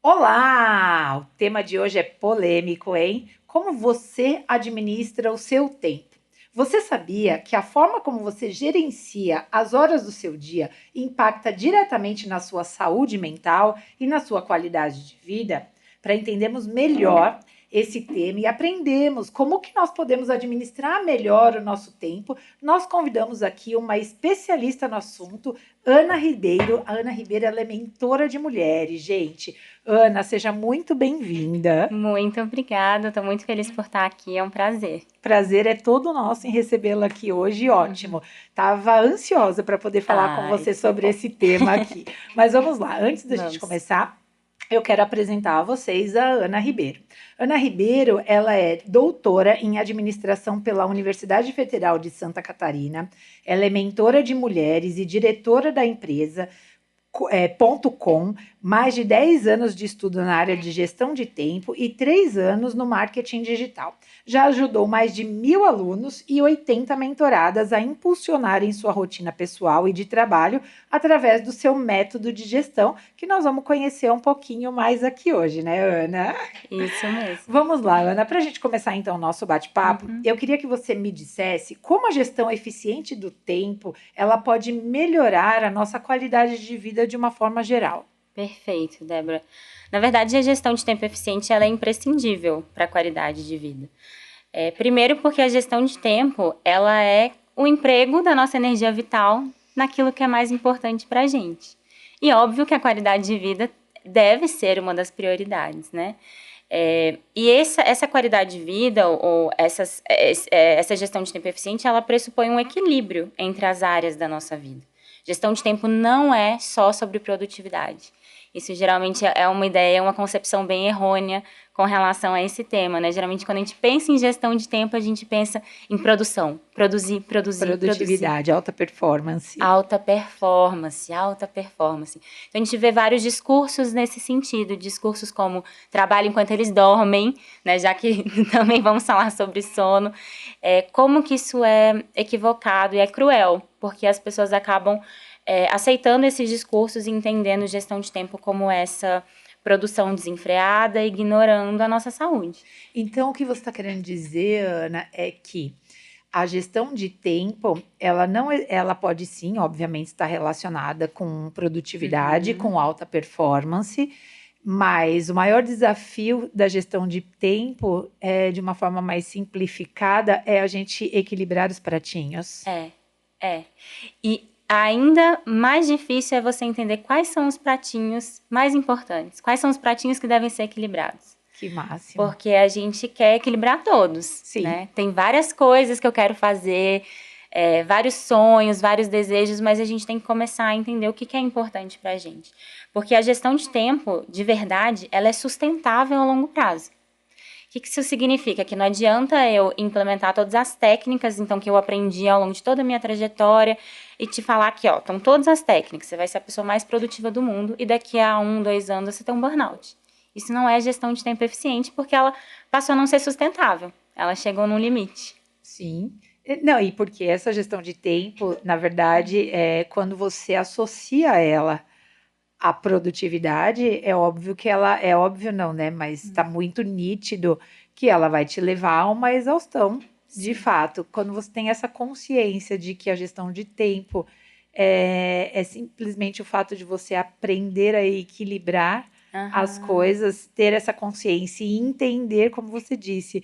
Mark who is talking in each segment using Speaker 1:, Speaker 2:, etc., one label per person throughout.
Speaker 1: Olá! O tema de hoje é polêmico, hein? Como você administra o seu tempo? Você sabia que a forma como você gerencia as horas do seu dia impacta diretamente na sua saúde mental e na sua qualidade de vida? Para entendermos melhor esse tema e aprendermos como que nós podemos administrar melhor o nosso tempo, nós convidamos aqui uma especialista no assunto, Ana Ribeiro. A Ana Ribeiro, ela é mentora de mulheres, gente. Ana, seja muito bem-vinda.
Speaker 2: Muito obrigada, estou muito feliz por estar aqui, é um prazer.
Speaker 1: Prazer é todo nosso em recebê-la aqui hoje. Ótimo. Tava ansiosa para poder falar com
Speaker 2: Ai,
Speaker 1: você
Speaker 2: que
Speaker 1: sobre
Speaker 2: bom.
Speaker 1: esse tema aqui. Mas vamos lá, antes da gente
Speaker 2: Vamos.
Speaker 1: começar, eu quero apresentar a vocês a Ana Ribeiro. Ana Ribeiro, ela é doutora em administração pela Universidade Federal de Santa Catarina. Ela é mentora de mulheres e diretora da empresa ponto .com, mais de 10 anos de estudo na área de gestão de tempo e 3 anos no marketing digital. Já ajudou mais de 1.000 alunos e 80 mentoradas a impulsionarem sua rotina pessoal e de trabalho através do seu método de gestão, que nós vamos conhecer um pouquinho mais aqui hoje, né, Ana?
Speaker 2: Isso mesmo.
Speaker 1: Vamos lá, Ana, para a gente começar então o nosso bate-papo,
Speaker 2: Uhum.
Speaker 1: eu queria que você me dissesse como a gestão eficiente do tempo, ela pode melhorar a nossa qualidade de vida de uma forma geral.
Speaker 2: Perfeito, Débora. Na verdade, a gestão de tempo eficiente ela é imprescindível para a qualidade de vida. Primeiro porque a gestão de tempo ela é o emprego da nossa energia vital naquilo que é mais importante para a gente. E óbvio que a qualidade de vida deve ser uma das prioridades, né? E essa qualidade de vida ou essa gestão de tempo eficiente, ela pressupõe um equilíbrio entre as áreas da nossa vida. Gestão de tempo não é só sobre produtividade. Isso geralmente é uma ideia, uma concepção bem errônea com relação a esse tema, né? Geralmente, quando a gente pensa em gestão de tempo, a gente pensa em produção. Produzir, produzir, produzir.
Speaker 1: Produtividade, alta performance.
Speaker 2: Alta performance, alta performance. Então, a gente vê vários discursos nesse sentido, discursos como trabalho enquanto eles dormem, né, já que também vamos falar sobre sono, como que isso é equivocado e é cruel, porque as pessoas acabam aceitando esses discursos e entendendo gestão de tempo como essa produção desenfreada, ignorando a nossa saúde.
Speaker 1: Então, o que você está querendo dizer, Ana, é que a gestão de tempo, ela não, ela pode sim, obviamente, estar relacionada com produtividade,
Speaker 2: Uhum.
Speaker 1: com alta performance, mas o maior desafio da gestão de tempo, de uma forma mais simplificada, é a gente equilibrar os pratinhos.
Speaker 2: É. E ainda mais difícil é você entender quais são os pratinhos mais importantes, quais são os pratinhos que devem ser equilibrados.
Speaker 1: Que máximo.
Speaker 2: Porque a gente quer equilibrar todos,
Speaker 1: Sim.
Speaker 2: né? Tem várias coisas que eu quero fazer, vários sonhos, vários desejos, mas a gente tem que começar a entender o que é importante pra gente. Porque a gestão de tempo, de verdade, ela é sustentável a longo prazo. O que isso significa? Que não adianta eu implementar todas as técnicas, então, que eu aprendi ao longo de toda a minha trajetória e te falar que, ó, estão todas as técnicas, você vai ser a pessoa mais produtiva do mundo e daqui a 1, 2 anos você tem um burnout. Isso não é gestão de tempo eficiente porque ela passou a não ser sustentável. Ela chegou num limite.
Speaker 1: Sim. Não, e porque essa gestão de tempo, na verdade, é quando você associa ela à produtividade, é óbvio que ela, é óbvio não, né? Mas está muito nítido que ela vai te levar a uma exaustão, de
Speaker 2: Sim.
Speaker 1: fato. Quando você tem essa consciência de que a gestão de tempo é simplesmente o fato de você aprender a equilibrar as
Speaker 2: Aham.
Speaker 1: coisas, ter essa consciência e entender, como você disse,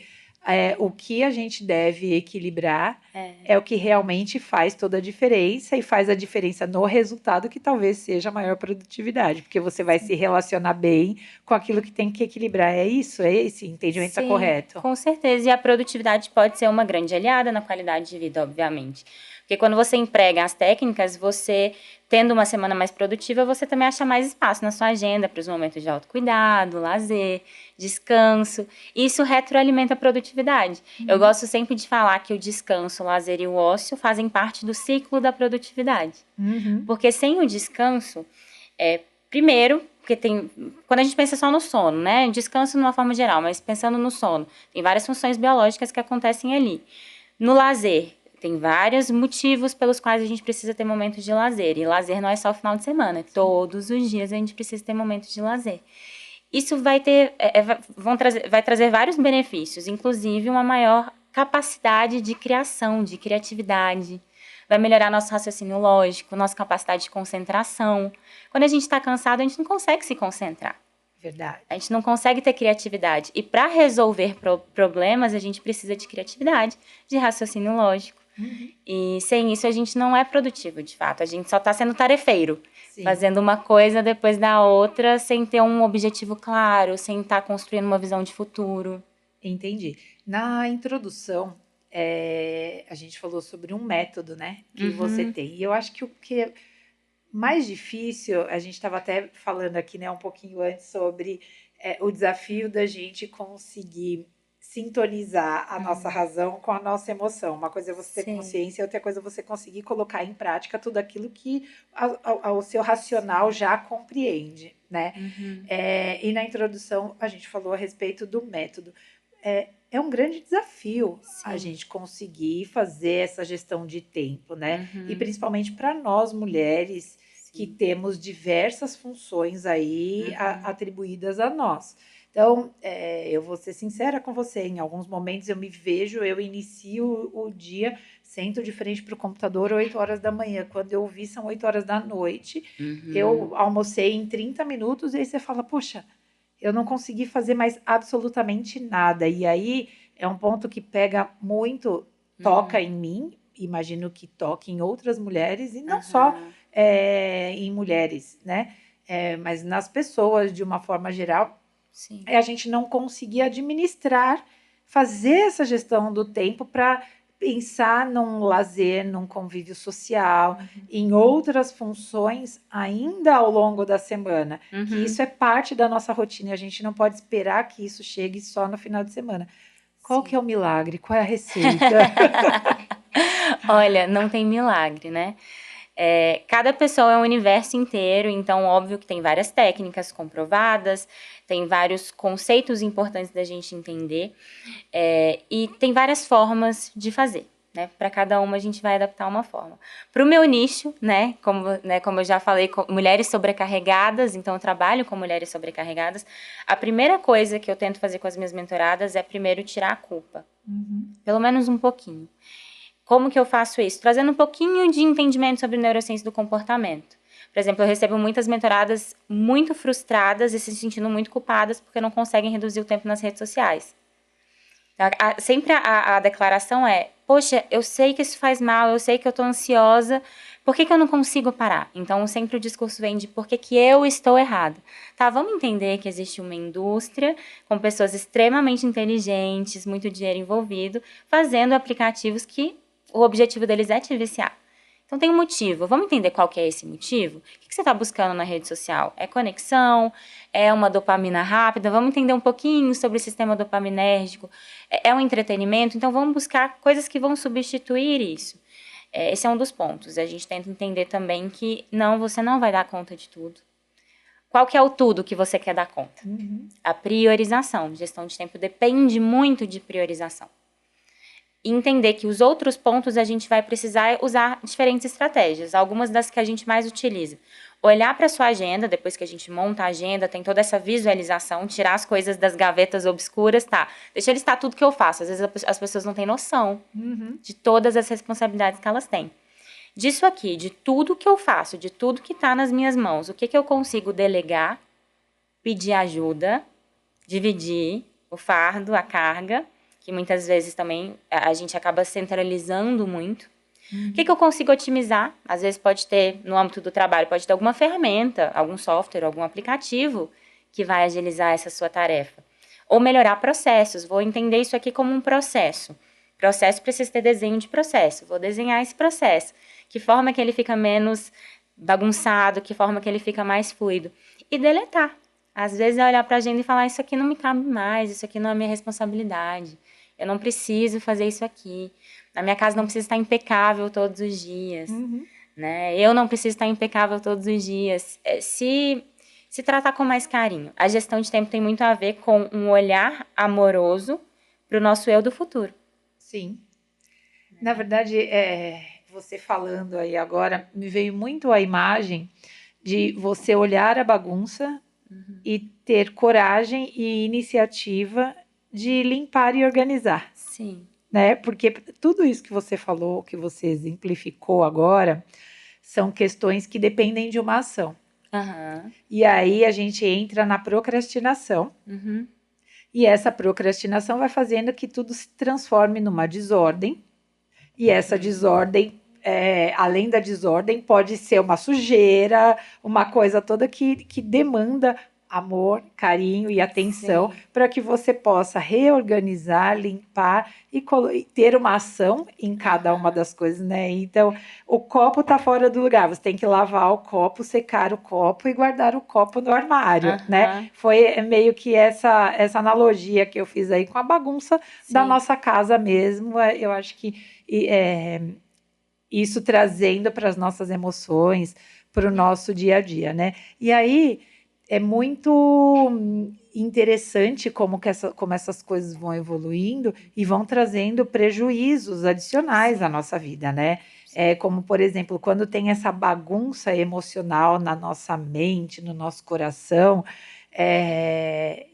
Speaker 1: o que a gente deve equilibrar é o que realmente faz toda a diferença e faz a diferença no resultado que talvez seja a maior produtividade, porque você vai se relacionar bem com aquilo que tem que equilibrar. É isso? É esse entendimento está
Speaker 2: Sim,
Speaker 1: correto?
Speaker 2: com certeza. E a produtividade pode ser uma grande aliada na qualidade de vida, obviamente. Porque quando você emprega as técnicas, você, tendo uma semana mais produtiva, você também acha mais espaço na sua agenda para os momentos de autocuidado, lazer, descanso. Isso retroalimenta a produtividade. Eu gosto sempre de falar que o descanso, o lazer e o ócio fazem parte do ciclo da produtividade.
Speaker 1: Uhum.
Speaker 2: Porque sem o descanso, primeiro, porque quando a gente pensa só no sono, né? Descanso de uma forma geral, mas pensando no sono, tem várias funções biológicas que acontecem ali. No lazer, tem vários motivos pelos quais a gente precisa ter momentos de lazer. E lazer não é só final de semana, todos os dias a gente precisa ter momentos de lazer. Isso vai trazer vários benefícios, inclusive uma maior capacidade de criação, de criatividade. Vai melhorar nosso raciocínio lógico, nossa capacidade de concentração. Quando a gente está cansado, a gente não consegue se concentrar.
Speaker 1: Verdade.
Speaker 2: A gente não consegue ter criatividade. E para resolver problemas, a gente precisa de criatividade, de raciocínio lógico. E sem isso, a gente não é produtivo, de fato. A gente só está sendo tarefeiro. Sim. Fazendo uma coisa depois da outra, sem ter um objetivo claro, sem estar construindo uma visão de futuro.
Speaker 1: Entendi. Na introdução, a gente falou sobre um método, né, que você tem. E eu acho que o que é mais difícil, a gente estava até falando aqui, né, um pouquinho antes sobre o desafio da gente conseguir sintonizar a nossa razão com a nossa emoção. Uma coisa é você ter consciência, outra coisa é você conseguir colocar em prática tudo aquilo que o seu racional já compreende, né? E na introdução a gente falou a respeito do método. É um grande desafio a gente conseguir fazer essa gestão de tempo, né? E principalmente para nós mulheres que temos diversas funções aí atribuídas a nós. Então, eu vou ser sincera com você, em alguns momentos eu inicio o dia, sento de frente para o computador 8 horas da manhã, quando eu vi são 8 horas da noite, eu almocei em 30 minutos, e aí você fala, poxa, eu não consegui fazer mais absolutamente nada, e aí é um ponto que pega muito, toca em mim, imagino que toque em outras mulheres, e não só em mulheres, né, mas nas pessoas de uma forma geral. Sim. A gente não conseguir administrar, fazer essa gestão do tempo para pensar num lazer, num convívio social, em outras funções ainda ao longo da semana. Que isso é parte da nossa rotina e a gente não pode esperar que isso chegue só no final de semana. Qual que é o milagre? Qual é a receita?
Speaker 2: Olha, não tem milagre, né? Cada pessoa é um universo inteiro, então óbvio que tem várias técnicas comprovadas, tem vários conceitos importantes da gente entender, e tem várias formas de fazer, né? Para cada uma a gente vai adaptar uma forma. Para o meu nicho, como eu já falei, mulheres sobrecarregadas, então eu trabalho com mulheres sobrecarregadas, a primeira coisa que eu tento fazer com as minhas mentoradas é primeiro tirar a culpa, pelo menos um pouquinho. Como que eu faço isso? Trazendo um pouquinho de entendimento sobre neurociência do comportamento. Por exemplo, eu recebo muitas mentoradas muito frustradas e se sentindo muito culpadas porque não conseguem reduzir o tempo nas redes sociais. Sempre a declaração é, poxa, eu sei que isso faz mal, eu sei que eu estou ansiosa, por que eu não consigo parar? Então, sempre o discurso vem de por que eu estou errada. Tá, vamos entender que existe uma indústria com pessoas extremamente inteligentes, muito dinheiro envolvido, fazendo aplicativos que o objetivo deles é te viciar. Então tem um motivo. Vamos entender qual que é esse motivo? O que você está buscando na rede social? É conexão? É uma dopamina rápida? Vamos entender um pouquinho sobre o sistema dopaminérgico? É um entretenimento? Então vamos buscar coisas que vão substituir isso. Esse é um dos pontos. A gente tenta entender também que você não vai dar conta de tudo. Qual que é o tudo que você quer dar conta? A priorização. Gestão de tempo depende muito de priorização. E entender que os outros pontos a gente vai precisar usar diferentes estratégias, algumas das que a gente mais utiliza. Olhar para a sua agenda, depois que a gente monta a agenda, tem toda essa visualização, tirar as coisas das gavetas obscuras, deixa eu listar tudo que eu faço. Às vezes as pessoas não têm noção de todas as responsabilidades que elas têm. Disso aqui, de tudo que eu faço, de tudo que está nas minhas mãos, o que eu consigo delegar, pedir ajuda, dividir o fardo, a carga, que muitas vezes também a gente acaba centralizando muito. O que eu consigo otimizar? Às vezes pode ter, no âmbito do trabalho, pode ter alguma ferramenta, algum software, algum aplicativo que vai agilizar essa sua tarefa. Ou melhorar processos. Vou entender isso aqui como um processo. Processo precisa ter desenho de processo. Vou desenhar esse processo. Que forma que ele fica menos bagunçado, que forma que ele fica mais fluido. E deletar. Às vezes é olhar para a agenda e falar, isso aqui não me cabe mais, isso aqui não é minha responsabilidade. Eu não preciso fazer isso aqui. Na minha casa não precisa estar impecável todos os dias. Né? Eu não preciso estar impecável todos os dias. Se tratar com mais carinho. A gestão de tempo tem muito a ver com um olhar amoroso para o nosso eu do futuro.
Speaker 1: Sim. Na verdade, você falando aí agora, me veio muito a imagem de você olhar a bagunça e ter coragem e iniciativa de limpar e organizar.
Speaker 2: Sim.
Speaker 1: Né? Porque tudo isso que você falou, que você exemplificou agora, são questões que dependem de uma ação. E aí a gente entra na procrastinação. E essa procrastinação vai fazendo que tudo se transforme numa desordem. E essa desordem, além da desordem, pode ser uma sujeira, uma coisa toda que demanda amor, carinho e atenção para que você possa reorganizar, limpar e ter uma ação em cada uma das coisas, né? Então, o copo está fora do lugar, você tem que lavar o copo, secar o copo e guardar o copo no armário, né? Foi meio que essa analogia que eu fiz aí com a bagunça da nossa casa mesmo. Eu acho que isso trazendo para as nossas emoções, para o nosso dia a dia, né? E aí é muito interessante como essas coisas vão evoluindo e vão trazendo prejuízos adicionais à nossa vida, né? Como, por exemplo, quando tem essa bagunça emocional na nossa mente, no nosso coração,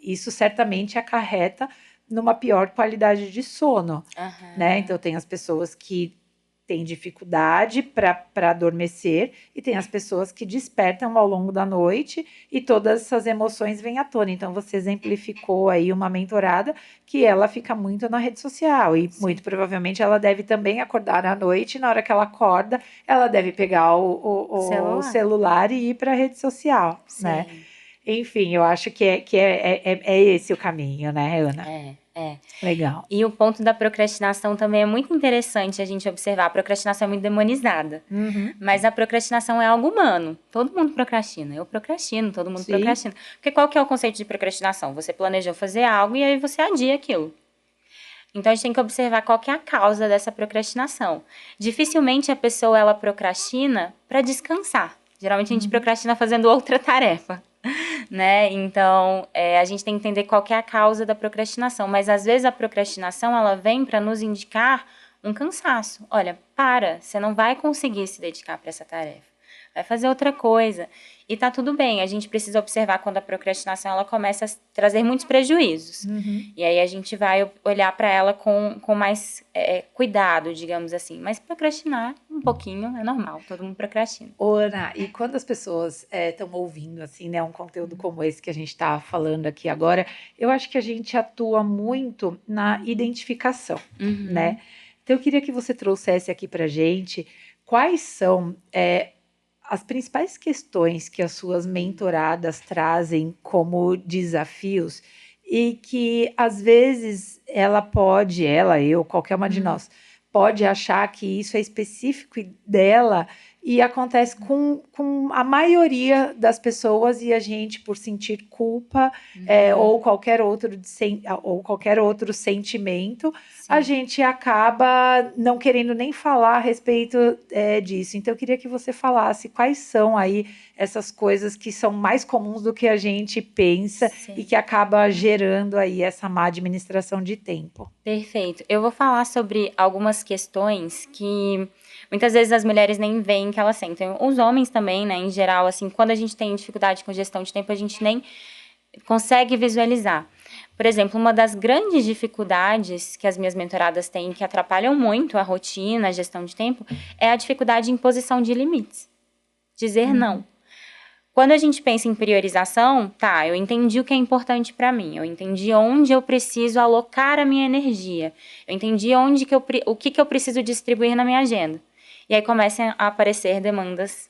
Speaker 1: isso certamente acarreta numa pior qualidade de sono, né? Então, tem as pessoas que têm dificuldade para adormecer e tem as pessoas que despertam ao longo da noite e todas essas emoções vêm à tona. Então, você exemplificou aí uma mentorada que ela fica muito na rede social e muito provavelmente ela deve também acordar à noite e na hora que ela acorda, ela deve pegar o celular e ir para a rede social, né? Enfim, eu acho que é esse o caminho, né, Ana? Legal.
Speaker 2: E o ponto da procrastinação também é muito interessante a gente observar. A procrastinação é muito demonizada. Mas a procrastinação é algo humano. Todo mundo procrastina. Eu procrastino, todo mundo procrastina. Porque qual que é o conceito de procrastinação? Você planejou fazer algo e aí você adia aquilo. Então, a gente tem que observar qual que é a causa dessa procrastinação. Dificilmente a pessoa, ela procrastina para descansar. Geralmente a gente procrastina fazendo outra tarefa. Né? Então, a gente tem que entender qual que é a causa da procrastinação, mas às vezes a procrastinação ela vem para nos indicar um cansaço. Olha, você não vai conseguir se dedicar para essa tarefa, vai fazer outra coisa. E tá tudo bem, a gente precisa observar quando a procrastinação ela começa a trazer muitos prejuízos. E aí a gente vai olhar para ela com mais cuidado, digamos assim. Mas procrastinar um pouquinho é normal, todo mundo procrastina.
Speaker 1: Ana, e quando as pessoas estão ouvindo assim, né, um conteúdo como esse que a gente está falando aqui agora, eu acho que a gente atua muito na identificação, né? Então eu queria que você trouxesse aqui pra gente quais são as principais questões que as suas mentoradas trazem como desafios e que às vezes eu, qualquer uma de nós, pode achar que isso é específico dela e acontece com a maioria das pessoas e a gente, por sentir culpa ou qualquer outro sentimento, a gente acaba não querendo nem falar a respeito disso. Então, eu queria que você falasse quais são aí essas coisas que são mais comuns do que a gente pensa e que acaba gerando aí essa má administração de tempo.
Speaker 2: Perfeito. Eu vou falar sobre algumas questões que muitas vezes as mulheres nem veem que elas sentem. Os homens também, né, em geral, assim, quando a gente tem dificuldade com gestão de tempo, a gente nem consegue visualizar. Por exemplo, uma das grandes dificuldades que as minhas mentoradas têm, que atrapalham muito a rotina, a gestão de tempo, é a dificuldade em imposição de limites. Dizer não. Quando a gente pensa em priorização, eu entendi o que é importante para mim, eu entendi onde eu preciso alocar a minha energia, eu entendi o que eu preciso distribuir na minha agenda. E aí começam a aparecer demandas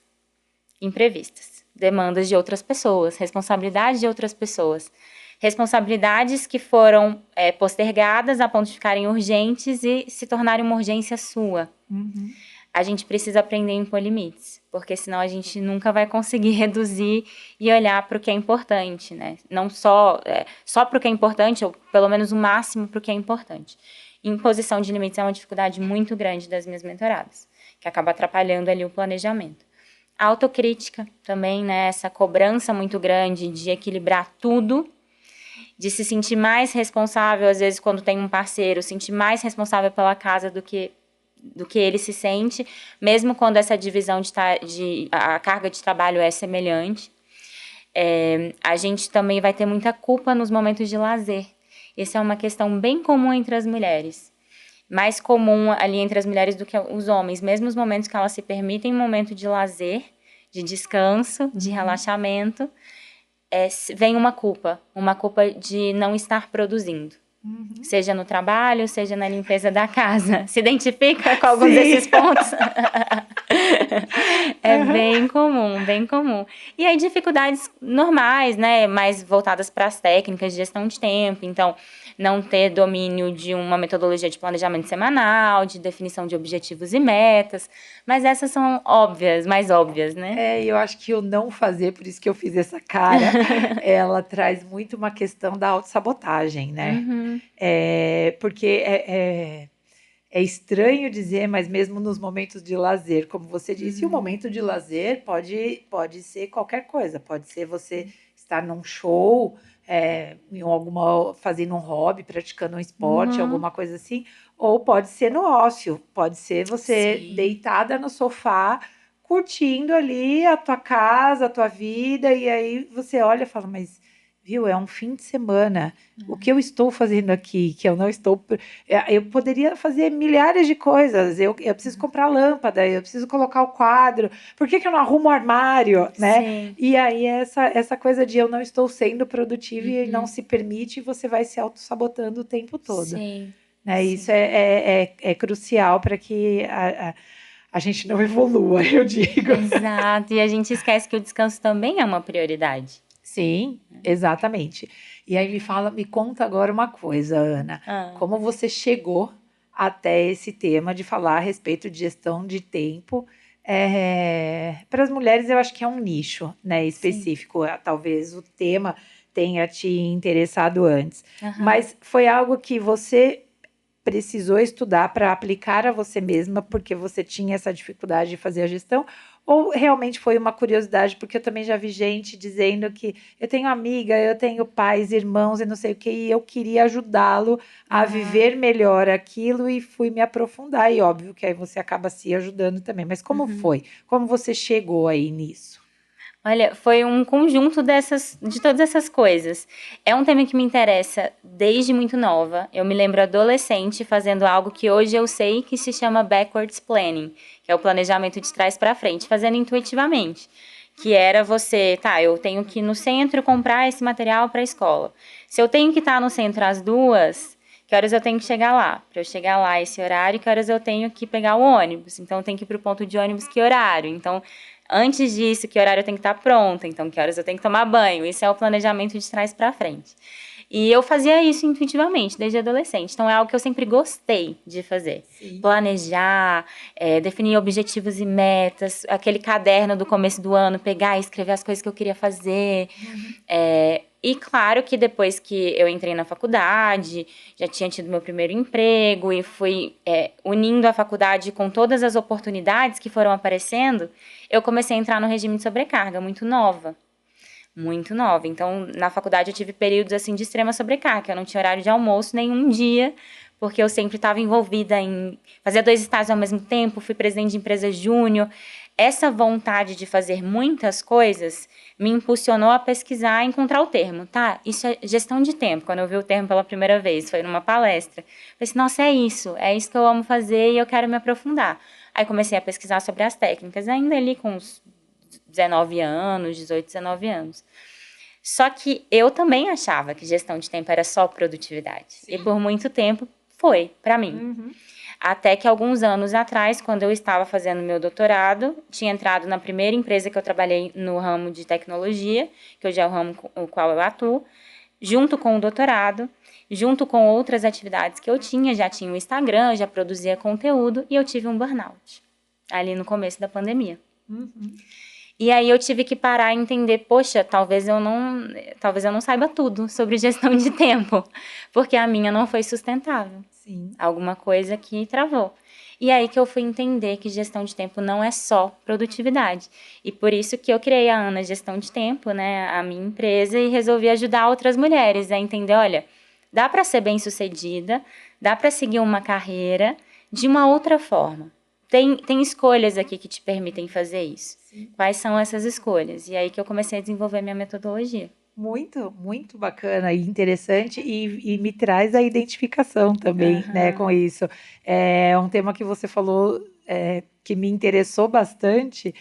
Speaker 2: imprevistas, demandas de outras pessoas, responsabilidades de outras pessoas, responsabilidades que foram postergadas a ponto de ficarem urgentes e se tornarem uma urgência sua. A gente precisa aprender a impor limites, porque senão a gente nunca vai conseguir reduzir e olhar para o que é importante, né? Não só para o que é importante, ou pelo menos o máximo para o que é importante. Imposição de limites é uma dificuldade muito grande das minhas mentoradas, que acaba atrapalhando ali o planejamento. A autocrítica também, né? Essa cobrança muito grande de equilibrar tudo, de se sentir mais responsável, às vezes quando tem um parceiro, sentir mais responsável pela casa do que ele se sente, mesmo quando essa divisão a carga de trabalho é semelhante. A gente também vai ter muita culpa nos momentos de lazer. Essa é uma questão bem comum entre as mulheres. Mais comum ali entre as mulheres do que os homens. Mesmo os momentos que elas se permitem um momento de lazer, de descanso, de relaxamento, vem uma culpa de não estar produzindo. Seja no trabalho, seja na limpeza da casa. Se identifica com alguns desses pontos? Bem comum, bem comum. E aí dificuldades normais, né, mais voltadas para as técnicas de gestão de tempo. Então, não ter domínio de uma metodologia de planejamento semanal, de definição de objetivos e metas. Mas essas são óbvias, mais óbvias, né?
Speaker 1: Eu acho que o não fazer, por isso que eu fiz essa cara, ela traz muito uma questão da autossabotagem, né? Porque é estranho dizer, mas mesmo nos momentos de lazer, como você disse, o momento de lazer pode ser qualquer coisa. Pode ser você estar num show, fazendo um hobby, praticando um esporte, alguma coisa assim. Ou pode ser no ócio, pode ser você deitada no sofá, curtindo ali a tua casa, a tua vida, e aí você olha e fala, mas viu, é um fim de semana. O que eu estou fazendo aqui, que eu não estou... Eu poderia fazer milhares de coisas. Eu preciso comprar lâmpada, eu preciso colocar o quadro. Por que eu não arrumo o armário, né?
Speaker 2: Sim.
Speaker 1: E aí essa coisa de eu não estou sendo produtiva e não se permite, você vai se auto-sabotando o tempo todo.
Speaker 2: Sim.
Speaker 1: Né? Isso é crucial para que a gente não evolua, eu digo.
Speaker 2: Exato. E a gente esquece que o descanso também é uma prioridade.
Speaker 1: Sim, exatamente. E aí me conta agora uma coisa, Ana. Como você chegou até esse tema de falar a respeito de gestão de tempo? Para as mulheres, eu acho que é um nicho, né, específico. Talvez o tema tenha te interessado antes. Mas foi algo que você precisou estudar para aplicar a você mesma, porque você tinha essa dificuldade de fazer a gestão? Ou realmente foi uma curiosidade, porque eu também já vi gente dizendo que eu tenho amiga, eu tenho pais, irmãos e não sei o que, e eu queria ajudá-lo a viver melhor aquilo e fui me aprofundar. E óbvio que aí você acaba se ajudando também. Mas como foi? Como você chegou aí nisso?
Speaker 2: Olha, foi um conjunto de todas essas coisas. É um tema que me interessa desde muito nova. Eu me lembro adolescente fazendo algo que hoje eu sei que se chama backwards planning, que é o planejamento de trás para frente, fazendo intuitivamente. Que era você, eu tenho que ir no centro comprar esse material para a escola. Se eu tenho que estar no centro às 2h, que horas eu tenho que chegar lá? Para eu chegar lá esse horário, que horas eu tenho que pegar o ônibus? Então, eu tenho que ir para o ponto de ônibus, que horário? Então, antes disso, que horário eu tenho que estar pronta? Então, que horas eu tenho que tomar banho? Isso é o planejamento de trás para frente. E eu fazia isso intuitivamente, desde adolescente. Então, é algo que eu sempre gostei de fazer. Planejar, definir objetivos e metas, aquele caderno do começo do ano, pegar e escrever as coisas que eu queria fazer. E claro que depois que eu entrei na faculdade, já tinha tido meu primeiro emprego e fui unindo a faculdade com todas as oportunidades que foram aparecendo, eu comecei a entrar no regime de sobrecarga, muito nova. Muito nova. Então, na faculdade eu tive períodos assim de extrema sobrecarga, que eu não tinha horário de almoço nenhum dia, porque eu sempre estava envolvida em fazer 2 estágios ao mesmo tempo, fui presidente de empresa júnior. Essa vontade de fazer muitas coisas me impulsionou a pesquisar e encontrar o termo, isso é gestão de tempo. Quando eu vi o termo pela primeira vez, foi numa palestra. Falei assim, nossa, é isso que eu amo fazer e eu quero me aprofundar. Aí comecei a pesquisar sobre as técnicas, ainda ali com uns 19 anos, 18, 19 anos. Só que eu também achava que gestão de tempo era só produtividade. Sim. E por muito tempo foi, para mim. Até que alguns anos atrás, quando eu estava fazendo meu doutorado, tinha entrado na primeira empresa que eu trabalhei no ramo de tecnologia, que hoje é o ramo no qual eu atuo, junto com o doutorado, junto com outras atividades que eu tinha, já tinha o Instagram, já produzia conteúdo, e eu tive um burnout, ali no começo da pandemia. E aí eu tive que parar e entender, poxa, talvez eu não saiba tudo sobre gestão de tempo, porque a minha não foi sustentável.
Speaker 1: Sim.
Speaker 2: Alguma coisa que travou. E aí que eu fui entender que gestão de tempo não é só produtividade. E por isso que eu criei a Ana Gestão de Tempo, né, a minha empresa, e resolvi ajudar outras mulheres a entender, olha, dá para ser bem-sucedida, dá para seguir uma carreira de uma outra forma. tem escolhas aqui que te permitem fazer isso. Sim. Quais são essas escolhas? E aí que eu comecei a desenvolver minha metodologia.
Speaker 1: Muito, muito bacana e interessante e me traz a identificação também, né, com isso. É um tema que você falou que me interessou bastante,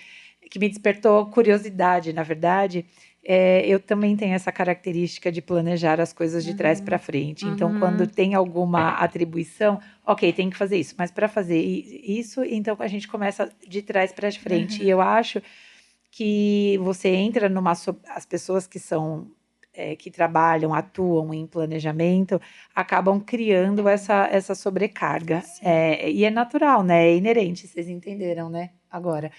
Speaker 1: que me despertou curiosidade, na verdade. Eu também tenho essa característica de planejar as coisas de trás para frente. Então, quando tem alguma atribuição, ok, tem que fazer isso. Mas para fazer isso, então a gente começa de trás para frente. E eu acho que você entra as pessoas que são que trabalham, atuam em planejamento, acabam criando essa sobrecarga. E é natural, né? É inerente, vocês entenderam, né? Agora.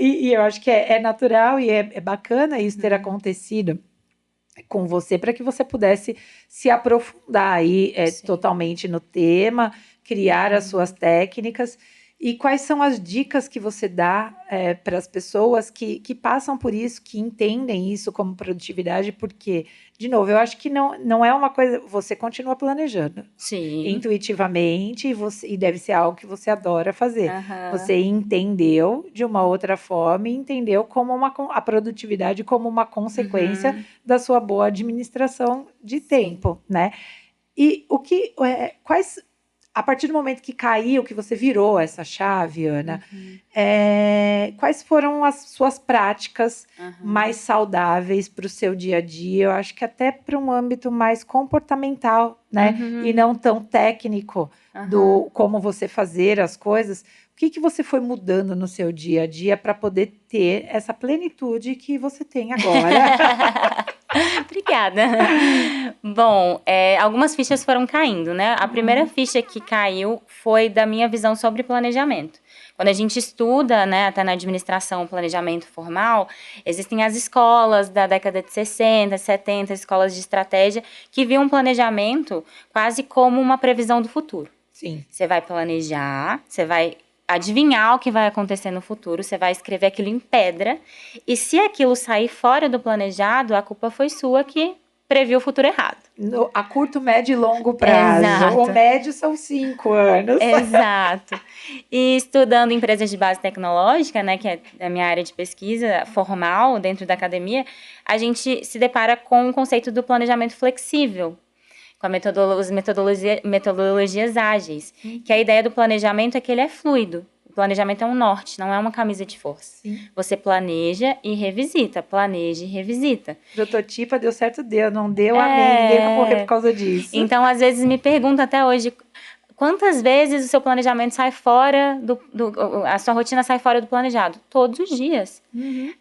Speaker 1: E eu acho que é natural e é bacana isso ter acontecido com você, para que você pudesse se aprofundar aí totalmente no tema, criar as suas técnicas. E quais são as dicas que você dá para as pessoas que passam por isso, que entendem isso como produtividade? Porque, de novo, eu acho que não é uma coisa... Você continua planejando.
Speaker 2: Sim.
Speaker 1: Intuitivamente, e deve ser algo que você adora fazer. Você entendeu de uma outra forma e entendeu como a produtividade como uma consequência da sua boa administração de tempo, né? E quais... A partir do momento que caiu, que você virou essa chave, Ana, quais foram as suas práticas mais saudáveis para o seu dia a dia? Eu acho que até para um âmbito mais comportamental, né? E não tão técnico do como você fazer as coisas. O que você foi mudando no seu dia a dia para poder ter essa plenitude que você tem agora?
Speaker 2: Obrigada. Bom, algumas fichas foram caindo, né? A primeira ficha que caiu foi da minha visão sobre planejamento. Quando a gente estuda, né, até na administração, planejamento formal, existem as escolas da década de 60, 70, escolas de estratégia, que viam planejamento quase como uma previsão do futuro.
Speaker 1: Sim.
Speaker 2: Você vai planejar, você vai adivinhar o que vai acontecer no futuro, você vai escrever aquilo em pedra, e se aquilo sair fora do planejado, a culpa foi sua que previu o futuro errado.
Speaker 1: A curto, médio e longo prazo. Exato. O médio são 5 anos.
Speaker 2: Exato. E estudando empresas de base tecnológica, né, que é a minha área de pesquisa formal dentro da academia, a gente se depara com o conceito do planejamento flexível, com as metodologias ágeis, que a ideia do planejamento é que ele é fluido. O planejamento é um norte, não é uma camisa de força. Sim. Você planeja e revisita, planeja e revisita.
Speaker 1: Prototipa, deu certo, não deu, amém, ninguém vai morrer por causa disso.
Speaker 2: Então, às vezes, me perguntam até hoje, quantas vezes o seu planejamento sai fora a sua rotina sai fora do planejado? Todos os dias.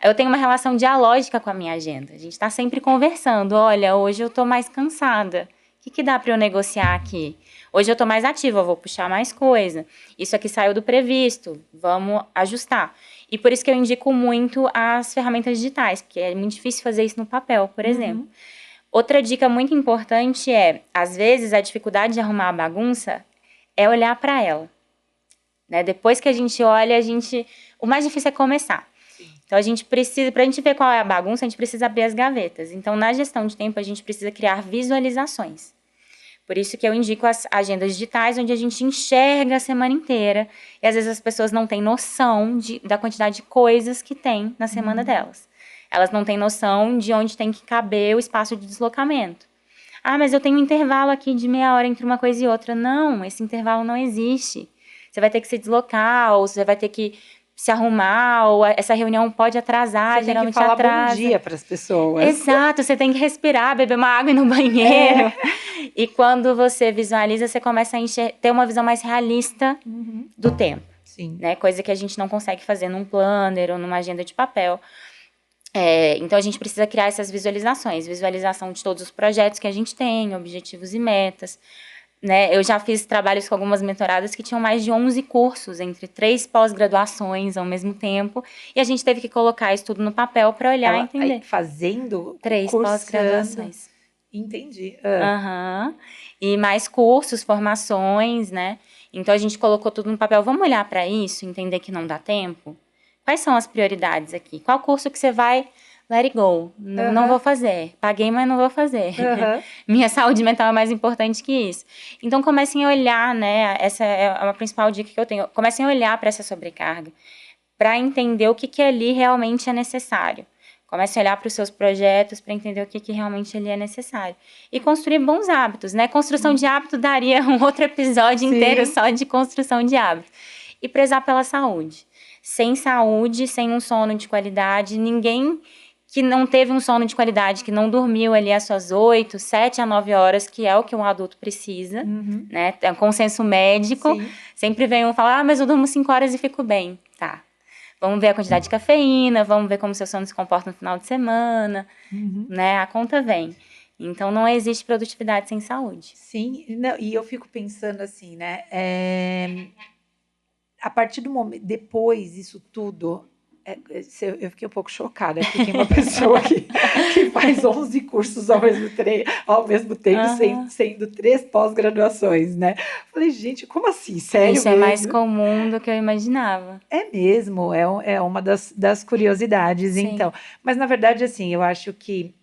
Speaker 2: Eu tenho uma relação dialógica com a minha agenda. A gente está sempre conversando, olha, hoje eu estou mais cansada. O que dá para eu negociar aqui? Hoje eu estou mais ativa, eu vou puxar mais coisa. Isso aqui saiu do previsto, vamos ajustar. E por isso que eu indico muito as ferramentas digitais, porque é muito difícil fazer isso no papel, por exemplo. Outra dica muito importante às vezes, a dificuldade de arrumar a bagunça é olhar para ela. Né? Depois que a gente olha, o mais difícil é começar. Então, a gente precisa, para a gente ver qual é a bagunça, a gente precisa abrir as gavetas. Então, na gestão de tempo, a gente precisa criar visualizações. Por isso que eu indico as agendas digitais, onde a gente enxerga a semana inteira. E, às vezes, as pessoas não têm noção da quantidade de coisas que tem na semana delas. Elas não têm noção de onde tem que caber o espaço de deslocamento. Ah, mas eu tenho um intervalo aqui de meia hora entre uma coisa e outra. Não, esse intervalo não existe. Você vai ter que se deslocar, ou você vai ter que se arrumar, ou essa reunião pode atrasar, geralmente atrasa.
Speaker 1: Você tem que falar bom dia para as pessoas.
Speaker 2: Exato, você tem que respirar, beber uma água e ir no banheiro. E quando você visualiza, você começa a ter uma visão mais realista do tempo.
Speaker 1: Sim.
Speaker 2: Né? Coisa que a gente não consegue fazer num planner ou numa agenda de papel. Então, a gente precisa criar essas visualizações. Visualização de todos os projetos que a gente tem, objetivos e metas. Né? Eu já fiz trabalhos com algumas mentoradas que tinham mais de 11 cursos, entre 3 pós-graduações ao mesmo tempo, e a gente teve que colocar isso tudo no papel para olhar e entender.
Speaker 1: Fazendo
Speaker 2: 3 pós-graduações.
Speaker 1: Entendi.
Speaker 2: E mais cursos, formações, né? Então, a gente colocou tudo no papel. Vamos olhar para isso, entender que não dá tempo? Quais são as prioridades aqui? Qual curso que você vai let it go, não vou fazer. Paguei, mas não vou fazer. Minha saúde mental é mais importante que isso. Então, comecem a olhar, né? Essa é a principal dica que eu tenho. Comecem a olhar para essa sobrecarga, para entender o que ali realmente é necessário. Comece a olhar para os seus projetos para entender o que realmente ali é necessário. E construir bons hábitos, né? Construção de hábito daria um outro episódio inteiro só de construção de hábito. E prezar pela saúde. Sem saúde, sem um sono de qualidade, ninguém que não teve um sono de qualidade, que não dormiu ali as suas 8, 7 a 9 horas, que é o que um adulto precisa, né? É um consenso médico. Sempre vem um falar, mas eu durmo 5 horas e fico bem. Tá. Vamos ver a quantidade de cafeína, vamos ver como seu sono se comporta no final de semana, né? A conta vem. Então, não existe produtividade sem saúde.
Speaker 1: Sim, não, e eu fico pensando assim, né? A partir do momento, depois isso tudo, eu fiquei um pouco chocada, porque tem uma pessoa que faz 11 cursos ao mesmo tempo, sendo 3 pós-graduações, né? Falei, gente, como assim? Sério
Speaker 2: Isso
Speaker 1: mesmo?
Speaker 2: É mais comum do que eu imaginava.
Speaker 1: É mesmo, é uma das curiosidades, então. Mas, na verdade, assim, eu acho que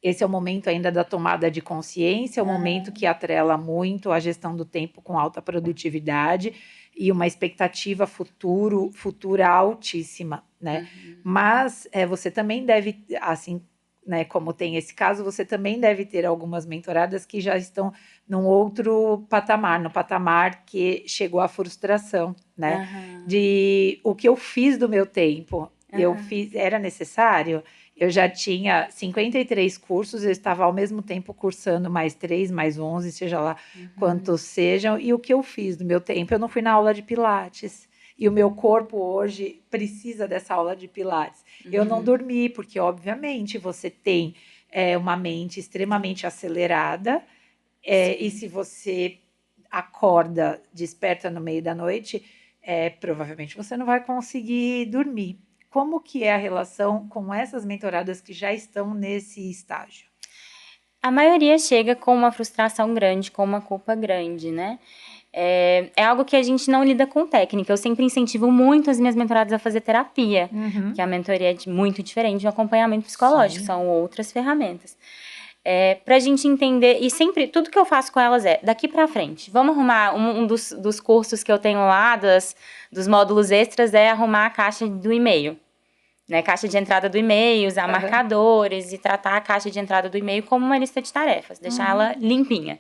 Speaker 1: esse é o momento ainda da tomada de consciência, é o momento que atrela muito a gestão do tempo com alta produtividade e uma expectativa futura altíssima, né? Mas você também deve, assim, né, como tem esse caso, você também deve ter algumas mentoradas que já estão num outro patamar, no patamar que chegou à frustração, né? De o que eu fiz do meu tempo, eu fiz, era necessário? Eu já tinha 53 cursos, eu estava ao mesmo tempo cursando mais 3, mais 11, seja lá quantos sejam. E o que eu fiz do meu tempo? Eu não fui na aula de Pilates. E o meu corpo hoje precisa dessa aula de Pilates. Eu não dormi, porque, obviamente, você tem uma mente extremamente acelerada. E se você acorda, desperta no meio da noite, provavelmente você não vai conseguir dormir. Como que é a relação com essas mentoradas que já estão nesse estágio?
Speaker 2: A maioria chega com uma frustração grande, com uma culpa grande, né? É algo que a gente não lida com técnica. Eu sempre incentivo muito as minhas mentoradas a fazer terapia, que a mentoria é muito diferente de um acompanhamento psicológico, são outras ferramentas. Pra gente entender, e sempre, tudo que eu faço com elas daqui pra frente, vamos arrumar, um dos cursos que eu tenho lá, dos módulos extras, é arrumar a caixa do e-mail, né, caixa de entrada do e-mail, usar marcadores e tratar a caixa de entrada do e-mail como uma lista de tarefas, deixar ela limpinha.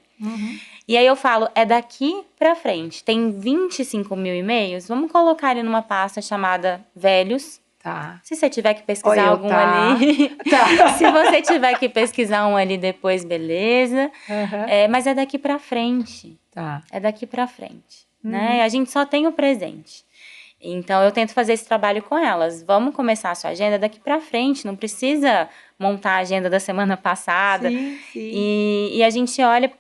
Speaker 2: E aí eu falo, daqui pra frente, tem 25 mil e-mails, vamos colocar ele numa pasta chamada velhos.
Speaker 1: Tá.
Speaker 2: Se você tiver que pesquisar algum ali. Se você tiver que pesquisar um ali depois, beleza. Mas é daqui pra frente. É daqui pra frente. Né? A gente só tem o presente. Então, eu tento fazer esse trabalho com elas. Vamos começar a sua agenda daqui pra frente. Não precisa montar a agenda da semana passada. E a gente olha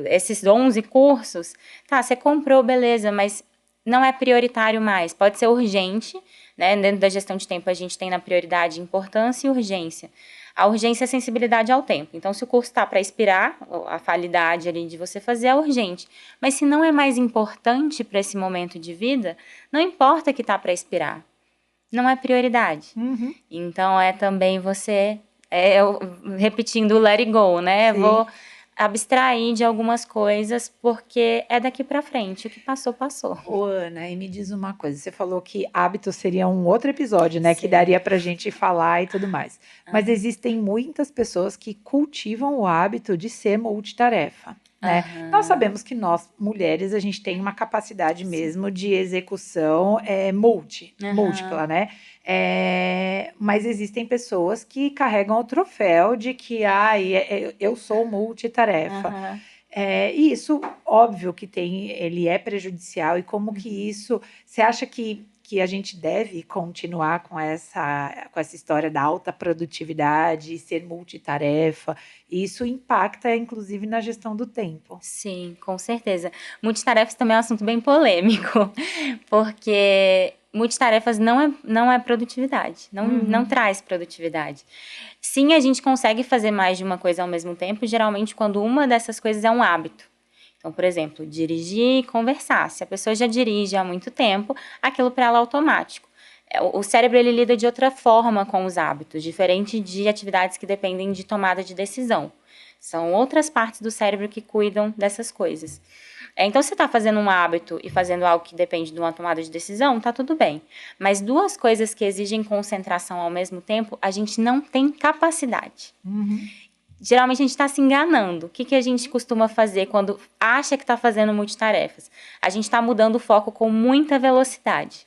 Speaker 2: esses 11 cursos. Tá, você comprou, beleza, mas não é prioritário mais. Pode ser urgente. Né? Dentro da gestão de tempo, a gente tem na prioridade importância e urgência. A urgência é a sensibilidade ao tempo. Então, se o curso está para expirar, a validade ali de você fazer é urgente. Mas se não é mais importante para esse momento de vida, não importa que está para expirar. Não é prioridade. Então, também você... repetindo o let it go, né? Vou abstrair de algumas coisas, porque é daqui para frente. O que passou, passou.
Speaker 1: Ô, Ana, e me diz uma coisa. Você falou que hábito seria um outro episódio, né? Que daria pra gente falar e tudo mais. Mas existem muitas pessoas que cultivam o hábito de ser multitarefa, né? Nós sabemos que nós, mulheres, a gente tem uma capacidade mesmo de execução múltipla, né? Mas existem pessoas que carregam o troféu de que eu sou multitarefa. E isso, óbvio que ele é prejudicial. E como que isso... Você acha que a gente deve continuar com essa história da alta produtividade, ser multitarefa? Isso impacta, inclusive, na gestão do tempo.
Speaker 2: Sim, com certeza. Multitarefas também é um assunto bem polêmico, porque multitarefas não é produtividade, não traz produtividade. Sim, a gente consegue fazer mais de uma coisa ao mesmo tempo, geralmente quando uma dessas coisas é um hábito. Então, por exemplo, dirigir e conversar. Se a pessoa já dirige há muito tempo, aquilo para ela é automático. O cérebro, ele lida de outra forma com os hábitos, diferente de atividades que dependem de tomada de decisão. São outras partes do cérebro que cuidam dessas coisas. Então, se você está fazendo um hábito e fazendo algo que depende de uma tomada de decisão, tá tudo bem. Mas duas coisas que exigem concentração ao mesmo tempo, a gente não tem capacidade. Geralmente a gente está se enganando. O que a gente costuma fazer quando acha que está fazendo multitarefas? A gente está mudando o foco com muita velocidade.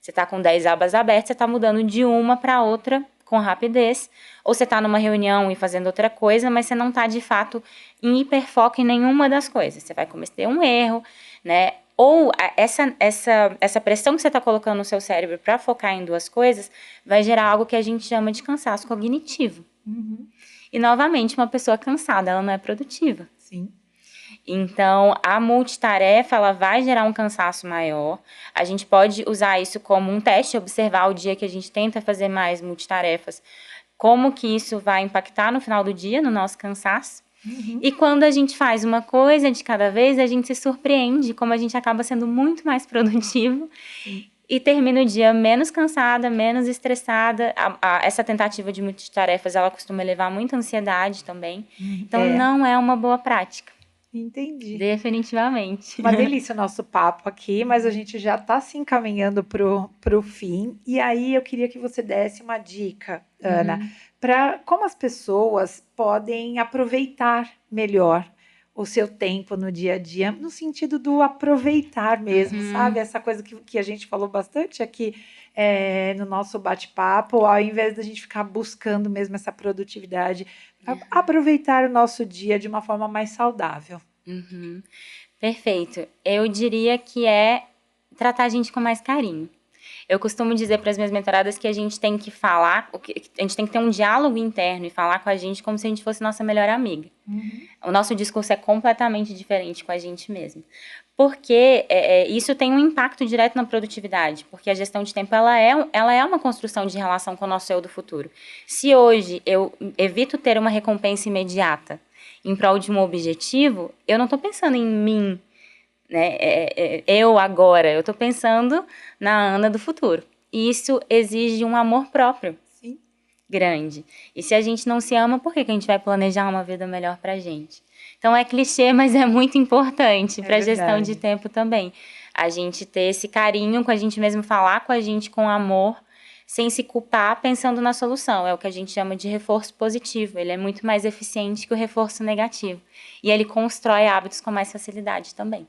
Speaker 2: Você está com 10 abas abertas, você está mudando de uma para outra com rapidez. Ou você está numa reunião e fazendo outra coisa, mas você não está, de fato, em hiperfoco em nenhuma das coisas. Você vai cometer um erro, né? Ou essa pressão que você está colocando no seu cérebro para focar em duas coisas vai gerar algo que a gente chama de cansaço cognitivo. E, novamente, uma pessoa cansada, ela não é produtiva.
Speaker 1: Sim.
Speaker 2: Então, a multitarefa, ela vai gerar um cansaço maior. A gente pode usar isso como um teste, observar o dia que a gente tenta fazer mais multitarefas, como que isso vai impactar no final do dia, no nosso cansaço. E quando a gente faz uma coisa de cada vez, a gente se surpreende, como a gente acaba sendo muito mais produtivo. E termina o dia menos cansada, menos estressada. Essa tentativa de multitarefas, ela costuma levar muita ansiedade também. Então, não é uma boa prática.
Speaker 1: Entendi.
Speaker 2: Definitivamente.
Speaker 1: Uma delícia o nosso papo aqui, mas a gente já está se encaminhando pro fim. E aí eu queria que você desse uma dica, Ana, para como as pessoas podem aproveitar melhor o seu tempo no dia a dia, no sentido do aproveitar mesmo, sabe? Essa coisa que a gente falou bastante aqui no nosso bate-papo, ao invés da gente ficar buscando mesmo essa produtividade, aproveitar o nosso dia de uma forma mais saudável.
Speaker 2: Perfeito. Eu diria que é tratar a gente com mais carinho. Eu costumo dizer para as minhas mentoradas que a gente tem que falar, a gente tem que ter um diálogo interno e falar com a gente como se a gente fosse nossa melhor amiga. O nosso discurso é completamente diferente com a gente mesmo. Porque isso tem um impacto direto na produtividade, porque a gestão de tempo ela é uma construção de relação com o nosso eu do futuro. Se hoje eu evito ter uma recompensa imediata em prol de um objetivo, eu não estou pensando em mim, né? Eu agora, eu estou pensando na Ana do futuro. E isso exige um amor próprio grande. E se a gente não se ama, por que a gente vai planejar uma vida melhor pra gente? Então é clichê, mas é muito importante para a gestão de tempo também. A gente ter esse carinho com a gente mesmo, falar com a gente com amor, sem se culpar, pensando na solução. É o que a gente chama de reforço positivo. Ele é muito mais eficiente que o reforço negativo. E ele constrói hábitos com mais facilidade também.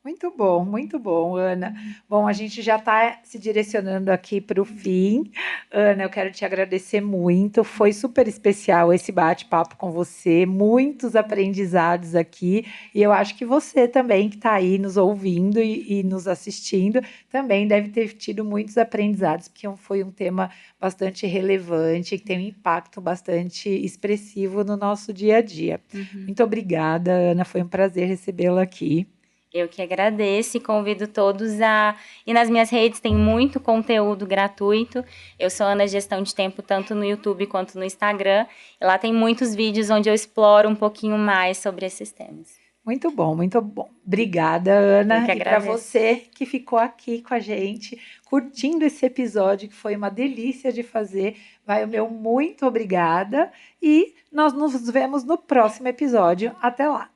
Speaker 1: Muito bom, Ana. Bom, a gente já está se direcionando aqui para o fim. Ana, eu quero te agradecer muito. Foi super especial esse bate-papo com você. Muitos aprendizados aqui. E eu acho que você também, que está aí nos ouvindo e nos assistindo, também deve ter tido muitos aprendizados, porque foi um tema bastante relevante, que tem um impacto bastante expressivo no nosso dia a dia. Muito obrigada, Ana. Foi um prazer recebê-la aqui.
Speaker 2: Eu que agradeço e convido todos a... E nas minhas redes tem muito conteúdo gratuito. Eu sou Ana Gestão de Tempo, tanto no YouTube quanto no Instagram. E lá tem muitos vídeos onde eu exploro um pouquinho mais sobre esses temas.
Speaker 1: Muito bom, muito bom. Obrigada, Ana.
Speaker 2: Eu que
Speaker 1: agradeço. E para você que ficou aqui com a gente, curtindo esse episódio, que foi uma delícia de fazer, vai o meu muito obrigada. E nós nos vemos no próximo episódio. Até lá!